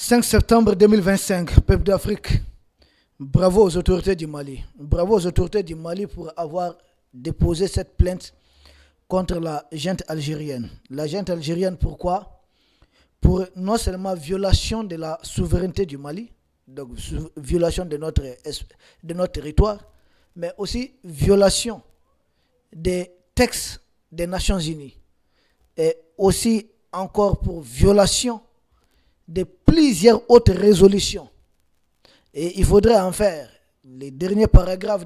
5 septembre 2025, peuple d'Afrique, bravo aux autorités du Mali. Bravo aux autorités du Mali pour avoir déposé cette plainte contre la junte algérienne. La junte algérienne, pourquoi? Pour non seulement violation de la souveraineté du Mali, donc violation de notre territoire, mais aussi violation des textes des Nations Unies. Et aussi encore pour violation de plusieurs autres résolutions. Et il faudrait en faire les derniers paragraphes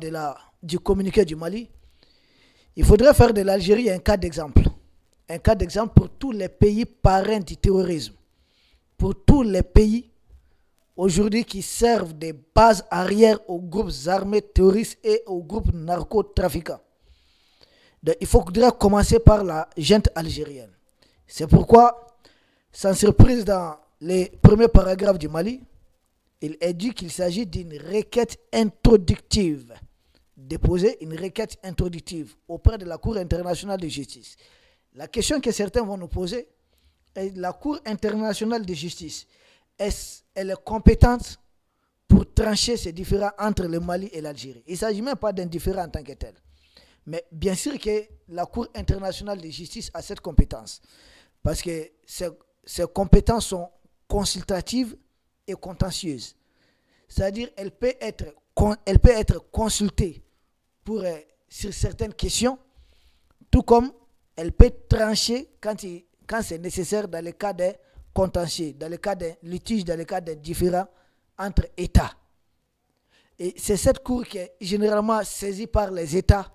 du communiqué du Mali. Il faudrait faire de l'Algérie un cas d'exemple. Un cas d'exemple pour tous les pays parrains du terrorisme. Pour tous les pays aujourd'hui qui servent de base arrière aux groupes armés terroristes et aux groupes narcotrafiquants. Donc, il faudrait commencer par la junte algérienne. C'est pourquoi, sans surprise, dans les premiers paragraphes du Mali, il est dit qu'il s'agit d'une requête introductive. Déposer une requête introductive auprès de la Cour internationale de justice. La question que certains vont nous poser est: la Cour internationale de justice, elle est compétente pour trancher ces différends entre le Mali et l'Algérie? Il ne s'agit même pas d'un différend en tant que tel. Mais bien sûr que la Cour internationale de justice a cette compétence. Parce que ces compétences sont consultatives et contentieuses. C'est-à-dire qu'elle peut être consultée sur certaines questions, tout comme elle peut trancher quand c'est nécessaire dans le cas des contentieux, dans le cas des litiges, dans le cas des différends entre États. Et c'est cette cour qui est généralement saisie par les États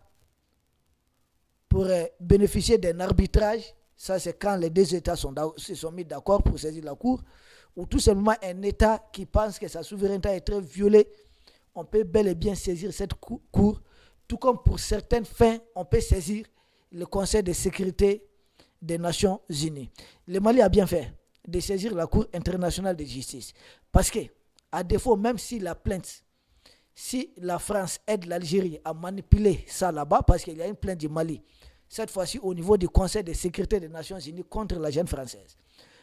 pour bénéficier d'un arbitrage. Ça, c'est quand les deux États se sont mis d'accord pour saisir la cour, ou tout simplement un État qui pense que sa souveraineté est très violée, on peut bel et bien saisir cette cour, tout comme pour certaines fins, on peut saisir le Conseil de sécurité des Nations Unies. Le Mali a bien fait de saisir la Cour internationale de justice, parce que, à défaut, même si la plainte, si la France aide l'Algérie à manipuler ça là-bas, parce qu'il y a une plainte du Mali, cette fois-ci au niveau du Conseil de sécurité des Nations Unies contre la junte française.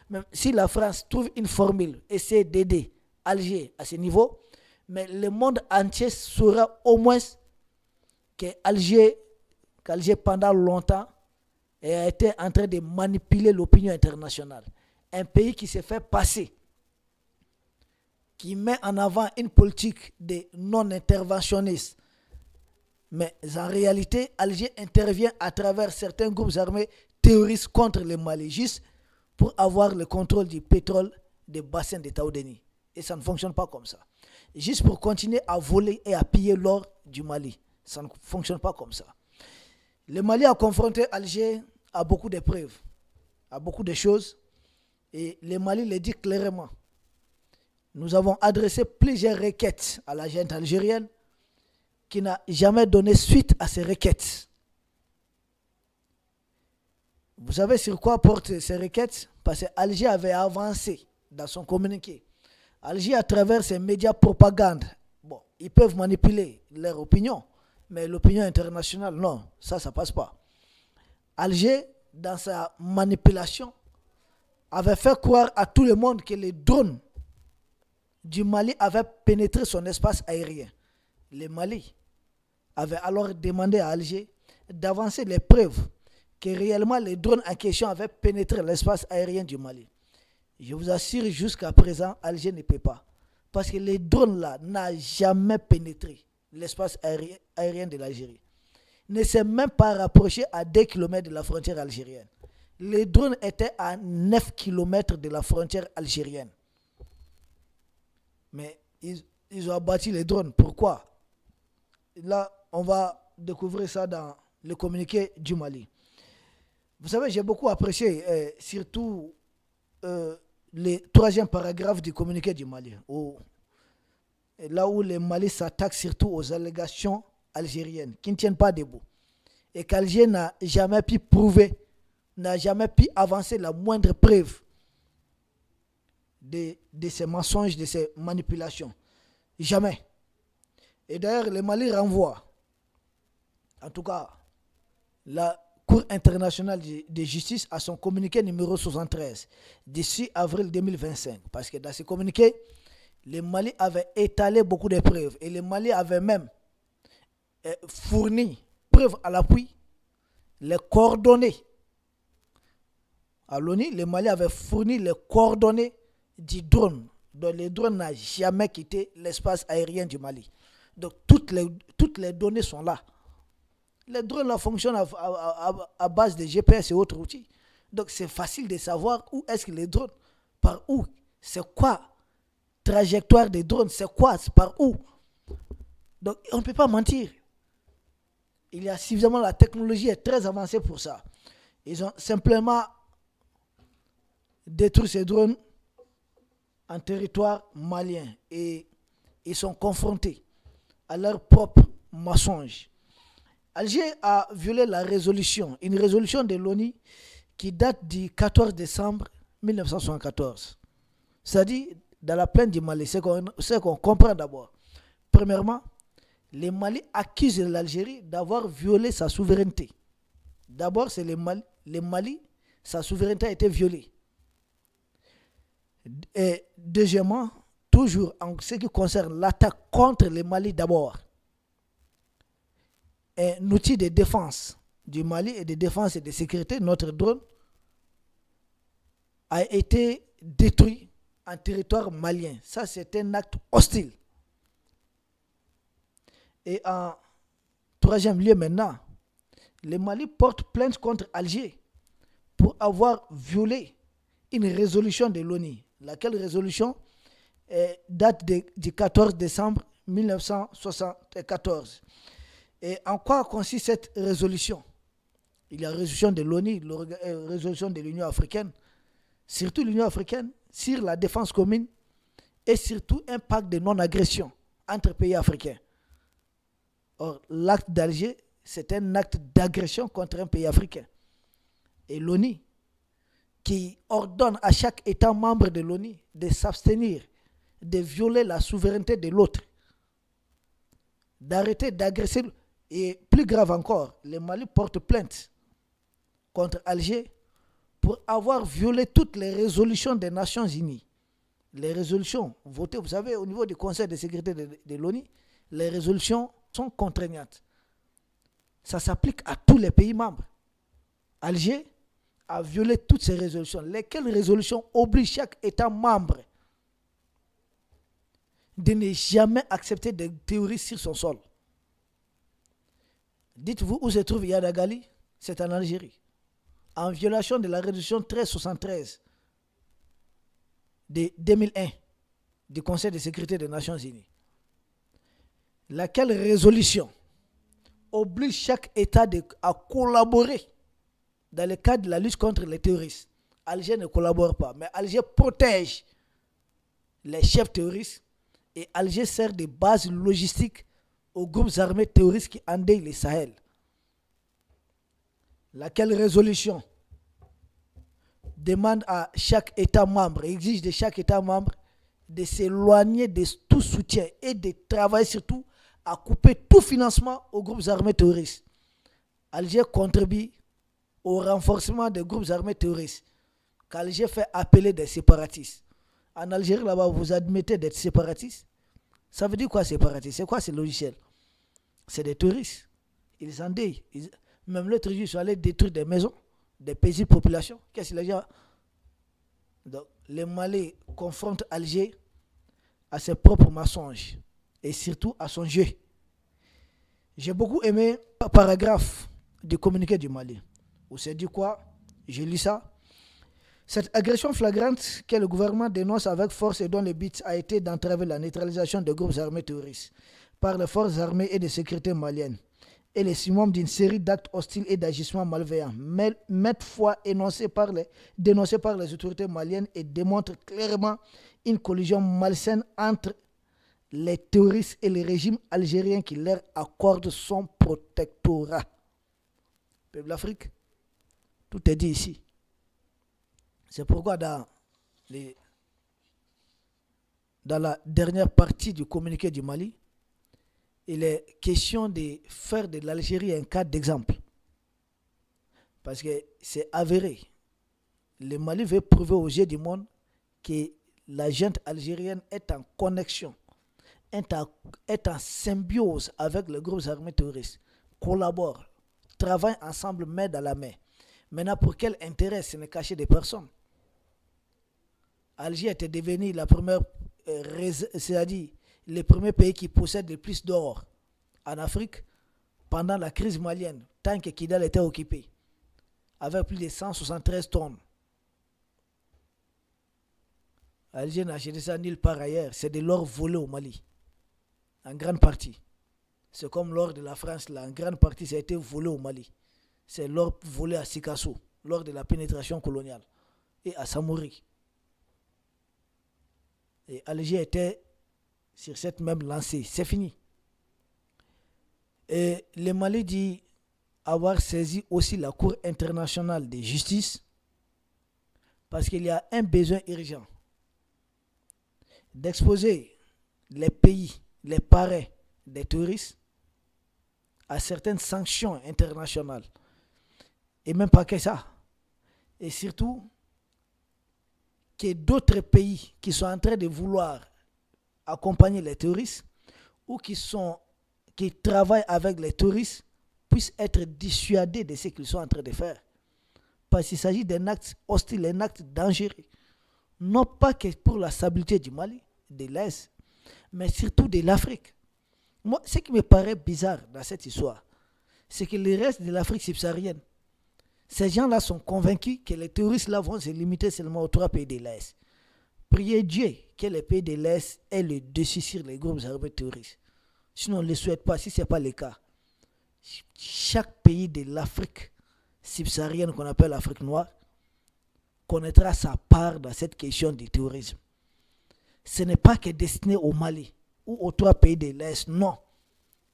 Même si la France trouve une formule, essaie d'aider Alger à ce niveau, mais le monde entier saura au moins qu'Alger pendant longtemps a été en train de manipuler l'opinion internationale. Un pays qui s'est fait passer, qui met en avant une politique de non-interventionniste. Mais en réalité, Alger intervient à travers certains groupes armés terroristes contre le Mali, juste pour avoir le contrôle du pétrole des bassins de Taoudeni. Et ça ne fonctionne pas comme ça. Juste pour continuer à voler et à piller l'or du Mali. Ça ne fonctionne pas comme ça. Le Mali a confronté Alger à beaucoup d'épreuves, à beaucoup de choses. Et le Mali le dit clairement. Nous avons adressé plusieurs requêtes à la junte algérienne qui n'a jamais donné suite à ces requêtes. Vous savez sur quoi portent ces requêtes? Parce qu'Alger avait avancé dans son communiqué. Alger, à travers ses médias propagande, bon, ils peuvent manipuler leur opinion, mais l'opinion internationale, non, ça ne passe pas. Alger, dans sa manipulation, avait fait croire à tout le monde que les drones du Mali avaient pénétré son espace aérien. Le Mali avait alors demandé à Alger d'avancer les preuves que réellement les drones en question avaient pénétré l'espace aérien du Mali. Je vous assure, jusqu'à présent, Alger ne peut pas. Parce que les drones-là n'ont jamais pénétré l'espace aérien de l'Algérie. Ne s'est même pas rapproché à 2 km de la frontière algérienne. Les drones étaient à 9 km de la frontière algérienne. Mais ils ont abattu les drones. Pourquoi? Là, on va découvrir ça dans le communiqué du Mali. Vous savez, j'ai beaucoup apprécié, surtout le 3e paragraphe du communiqué du Mali, là où le Mali s'attaque surtout aux allégations algériennes qui ne tiennent pas debout. Et qu'Alger n'a jamais pu prouver, n'a jamais pu avancer la moindre preuve de ces mensonges, de ces manipulations. Jamais. Et d'ailleurs, le Mali renvoie, en tout cas, la Cour internationale de justice à son communiqué numéro 73 du 6 avril 2025. Parce que dans ce communiqué, le Mali avait étalé beaucoup de preuves et le Mali avait même fourni, preuve à l'appui, les coordonnées. À l'ONU, le Mali avait fourni les coordonnées du drone. Donc le drone n'a jamais quitté l'espace aérien du Mali. Donc toutes les données sont là. Les drones là fonctionnent à base de GPS et autres outils. Donc c'est facile de savoir où est-ce que les drones, par où, c'est quoi, trajectoire des drones, c'est quoi, c'est par où. Donc on ne peut pas mentir. Il y a suffisamment, la technologie est très avancée pour ça. Ils ont simplement détruit ces drones en territoire malien et ils sont confrontés à leur propre mensonge. Alger a violé la résolution, une résolution de l'ONU qui date du 14 décembre 1974. C'est-à-dire, dans la plaine du Mali, c'est qu'on comprend d'abord. Premièrement, le Mali accuse l'Algérie d'avoir violé sa souveraineté. D'abord, c'est le Mali, sa souveraineté a été violée. Et deuxièmement, toujours en ce qui concerne l'attaque contre le Mali d'abord, un outil de défense du Mali et de défense et de sécurité, notre drone, a été détruit en territoire malien. Ça, c'est un acte hostile. Et en troisième lieu maintenant, le Mali porte plainte contre Alger pour avoir violé une résolution de l'ONU, laquelle résolution date du 14 décembre 1974. Et en quoi consiste cette résolution? Il y a résolution de l'ONU, résolution de l'Union africaine, surtout l'Union africaine, sur la défense commune et surtout un pacte de non-agression entre pays africains. Or, l'acte d'Alger, c'est un acte d'agression contre un pays africain. Et l'ONU, qui ordonne à chaque État membre de l'ONU de s'abstenir de violer la souveraineté de l'autre, d'arrêter d'agresser. Et plus grave encore, le Mali porte plainte contre Alger pour avoir violé toutes les résolutions des Nations Unies. Les résolutions votées, vous savez, au niveau du Conseil de sécurité de l'ONU, les résolutions sont contraignantes. Ça s'applique à tous les pays membres. Alger a violé toutes ces résolutions. Lesquelles résolutions obligent chaque État membre de ne jamais accepter des terroristes sur son sol. Dites-vous où se trouve Yadagali? C'est en Algérie. En violation de la résolution 1373 de 2001 du Conseil de sécurité des Nations Unies. Laquelle résolution oblige chaque État à collaborer dans le cadre de la lutte contre les terroristes. Alger ne collabore pas, mais Alger protège les chefs terroristes et Alger sert de base logistique aux groupes armés terroristes qui endeuillent le Sahel. Laquelle résolution demande à chaque État membre, exige de chaque État membre de s'éloigner de tout soutien et de travailler surtout à couper tout financement aux groupes armés terroristes. Alger contribue au renforcement des groupes armés terroristes qu'Alger fait appeler des séparatistes. En Algérie, là-bas, vous admettez d'être séparatiste? Ça veut dire quoi séparatiste? C'est quoi ce logiciel? C'est des terroristes. Ils endeuillent. Même l'autre jour, ils sont allés détruire des maisons, des paisibles populations. Qu'est-ce que les gens... Donc, les Mali confrontent Alger à ses propres mensonges et surtout à son jeu. J'ai beaucoup aimé un paragraphe du communiqué du Mali où c'est dit quoi? Je lis ça. Cette agression flagrante que le gouvernement dénonce avec force et dont le but a été d'entraver la neutralisation des groupes armés terroristes par les forces armées et de sécurité maliennes et les summum d'une série d'actes hostiles et d'agissements malveillants, maintes fois dénoncés par les autorités maliennes et démontrent clairement une collision malsaine entre les terroristes et le régime algérien qui leur accorde son protectorat. Peuple d'Afrique, tout est dit ici. C'est pourquoi dans la dernière partie du communiqué du Mali, il est question de faire de l'Algérie un cas d'exemple. Parce que c'est avéré. Le Mali veut prouver aux yeux du monde que la junte algérienne est en connexion, est en symbiose avec les groupes armés terroristes, collabore, travaille ensemble main dans la main. Maintenant, pour quel intérêt? Ce n'est caché des personnes. Alger était devenu la première, c'est-à-dire le premier pays qui possède le plus d'or en Afrique pendant la crise malienne, tant que Kidal était occupé, avec plus de 173 tonnes. Alger n'a acheté ça nulle part ailleurs. C'est de l'or volé au Mali, en grande partie. C'est comme l'or de la France, là, en grande partie, ça a été volé au Mali. C'est l'or volé à Sikasso, lors de la pénétration coloniale, et à Samouri. Et Alger était sur cette même lancée. C'est fini. Et le Mali dit avoir saisi aussi la Cour internationale de justice parce qu'il y a un besoin urgent d'exposer les pays, les parrains des terroristes à certaines sanctions internationales. Et même pas que ça. Et surtout, que d'autres pays qui sont en train de vouloir accompagner les terroristes ou qui travaillent avec les terroristes puissent être dissuadés de ce qu'ils sont en train de faire. Parce qu'il s'agit d'un acte hostile, un acte dangereux. Non pas que pour la stabilité du Mali, de l'Est, mais surtout de l'Afrique. Moi, ce qui me paraît bizarre dans cette histoire, c'est que le reste de l'Afrique subsaharienne, ces gens-là sont convaincus que les terroristes là vont se limiter seulement aux 3 pays de l'Est. Priez Dieu que les pays de l'Est aient le dessus sur les groupes armés terroristes. Sinon, on ne le souhaite pas, si ce n'est pas le cas. Chaque pays de l'Afrique subsaharienne, qu'on appelle l'Afrique noire, connaîtra sa part dans cette question du terrorisme. Ce n'est pas que destiné au Mali ou aux 3 pays de l'Est, non.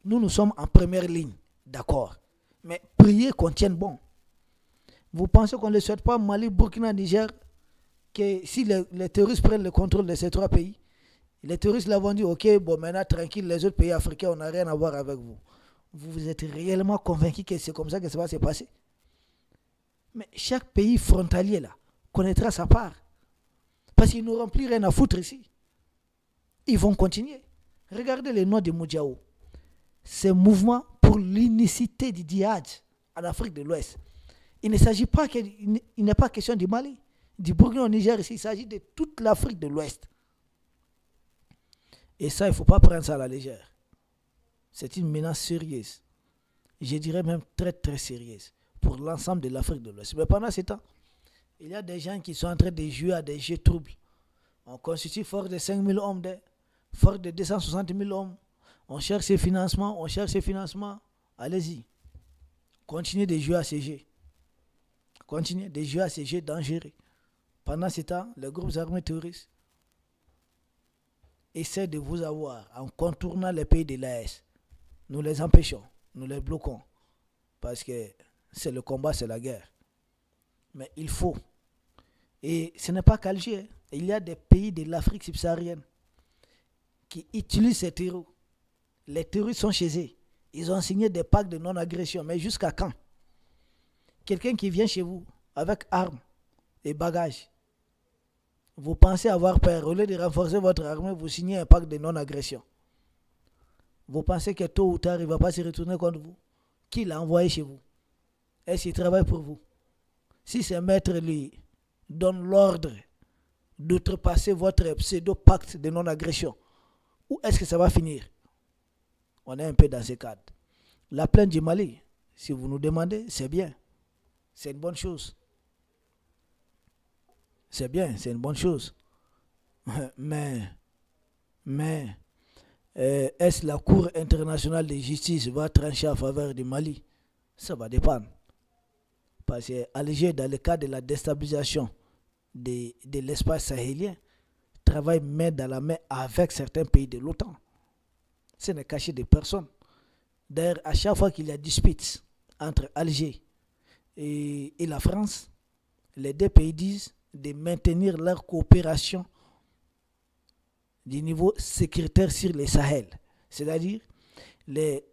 Nous sommes en première ligne, d'accord. Mais priez qu'on tienne bon. Vous pensez qu'on ne le souhaite pas, Mali, Burkina, Niger, que si les terroristes prennent le contrôle de ces 3 pays, les terroristes là vont dire, ok, bon maintenant tranquille, les autres pays africains, on n'a rien à voir avec vous. Vous êtes réellement convaincus que c'est comme ça que ça va se passer? Mais chaque pays frontalier là connaîtra sa part. Parce qu'ils n'auront plus rien à foutre ici. Ils vont continuer. Regardez les noms de Moudjaou. C'est mouvement pour l'unicité du djihad en Afrique de l'Ouest. Il ne s'agit pas il n'est pas question du Mali, du Burkina au Niger ici, il s'agit de toute l'Afrique de l'Ouest. Et ça, il ne faut pas prendre ça à la légère. C'est une menace sérieuse. Je dirais même très très sérieuse pour l'ensemble de l'Afrique de l'Ouest. Mais pendant ce temps, il y a des gens qui sont en train de jouer à des jeux troubles. On constitue fort de 5 000 hommes, fort de 260 000 hommes. On cherche ses financements, Allez-y. Continuez de jouer à ces jeux. Continuez de jouer à ces jeux dangereux. Pendant ce temps, les groupes armés terroristes essaient de vous avoir en contournant les pays de l'AES. Nous les empêchons, nous les bloquons. Parce que c'est le combat, c'est la guerre. Mais il faut. Et ce n'est pas qu'Alger. Il y a des pays de l'Afrique subsaharienne qui utilisent ces terroristes. Les terroristes sont chez eux. Ils ont signé des pactes de non-agression. Mais jusqu'à quand? Quelqu'un qui vient chez vous avec armes et bagages, vous pensez avoir peur. Au lieu de renforcer votre armée, vous signez un pacte de non-agression. Vous pensez que tôt ou tard, il ne va pas se retourner contre vous? Qui l'a envoyé chez vous? Est-ce qu'il travaille pour vous? Si ce maître lui donne l'ordre d'outrepasser votre pseudo-pacte de non-agression, où est-ce que ça va finir? On est un peu dans ce cadre. La plainte du Mali, si vous nous demandez, c'est bien. C'est une bonne chose. C'est bien, c'est une bonne chose. Mais est-ce la Cour internationale de justice va trancher en faveur du Mali? Ça va dépendre. Parce qu'Alger, dans le cas de la déstabilisation de l'espace sahélien, travaille main dans la main avec certains pays de l'OTAN. Ce n'est caché de personne. D'ailleurs, à chaque fois qu'il y a dispute entre Alger et la France, les 2 pays disent de maintenir leur coopération du niveau sécuritaire sur le Sahel. C'est-à-dire, les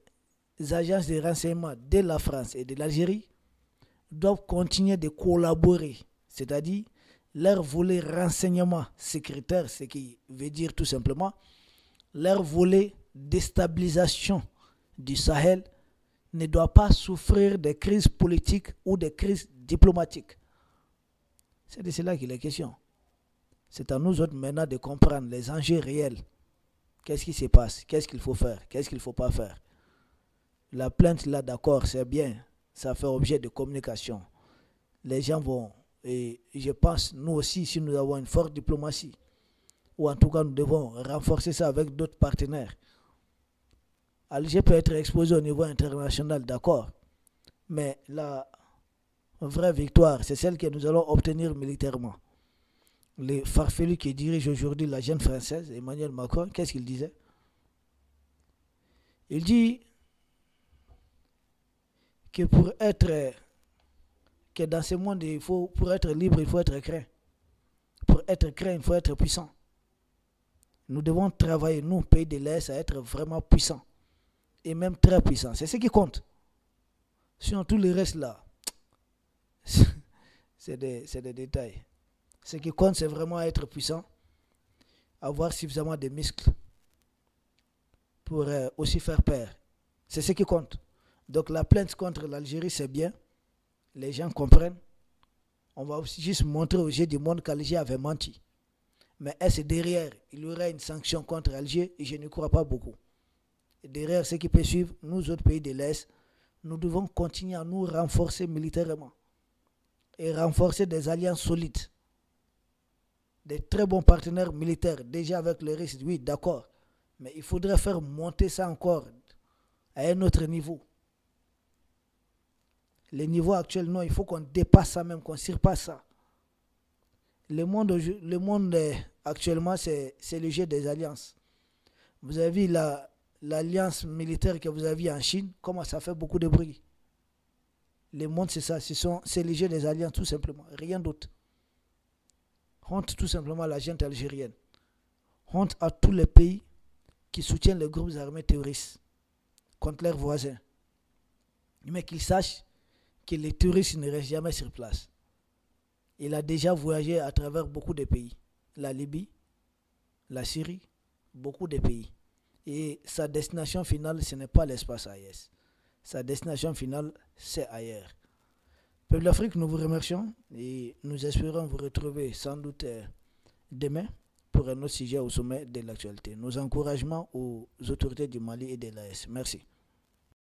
agences de renseignement de la France et de l'Algérie doivent continuer de collaborer, c'est-à-dire leur volet renseignement sécuritaire, ce qui veut dire tout simplement leur volet déstabilisation du Sahel ne doit pas souffrir de crises politiques ou de crises diplomatiques. C'est de cela qu'il est question. C'est à nous autres maintenant de comprendre les enjeux réels. Qu'est-ce qui se passe? Qu'est-ce qu'il faut faire? Qu'est-ce qu'il ne faut pas faire? La plainte, là, d'accord, c'est bien. Ça fait objet de communication. Les gens vont... Et je pense, nous aussi, si nous avons une forte diplomatie, ou en tout cas, nous devons renforcer ça avec d'autres partenaires. Alger peut être exposé au niveau international, d'accord. Mais la vraie victoire, c'est celle que nous allons obtenir militairement. Le farfelu qui dirige aujourd'hui la jeune française, Emmanuel Macron, qu'est-ce qu'il disait? Il dit que que dans ce monde, pour être libre, il faut être craint. Pour être craint, il faut être puissant. Nous devons travailler, nous, pays de l'Est, à être vraiment puissants. Et même très puissants. C'est ce qui compte. Sinon, tout le reste là, c'est des détails. Ce qui compte, c'est vraiment être puissant, avoir suffisamment de muscles pour aussi faire peur. C'est ce qui compte. Donc la plainte contre l'Algérie, c'est bien. Les gens comprennent. On va aussi juste montrer aux yeux du monde qu'Alger avait menti. Mais est-ce derrière, il y aura une sanction contre Alger? Et je ne crois pas beaucoup. Et derrière ce qui peut suivre, nous autres pays de l'Est, nous devons continuer à nous renforcer militairement. Et renforcer des alliances solides. Des très bons partenaires militaires, déjà avec le risque, oui, d'accord. Mais il faudrait faire monter ça encore à un autre niveau. Le niveau actuel, non, il faut qu'on dépasse ça même, qu'on surpasse ça. Le monde actuellement, c'est le jeu des alliances. Vous avez vu l'alliance militaire que vous avez en Chine, comment ça fait beaucoup de bruit. Le monde, c'est ça, c'est le jeu des alliances, tout simplement, rien d'autre. Honte tout simplement à la gente algérienne. Honte à tous les pays qui soutiennent les groupes armés terroristes contre leurs voisins. Mais qu'ils sachent que les terroristes ne restent jamais sur place. Il a déjà voyagé à travers beaucoup de pays. La Libye, la Syrie, beaucoup de pays. Et sa destination finale, ce n'est pas l'espace AES. Sa destination finale, c'est ailleurs. Peuple d'Afrique, nous vous remercions et nous espérons vous retrouver sans doute demain pour un autre sujet au sommet de l'actualité. Nos encouragements aux autorités du Mali et de l'AES. Merci.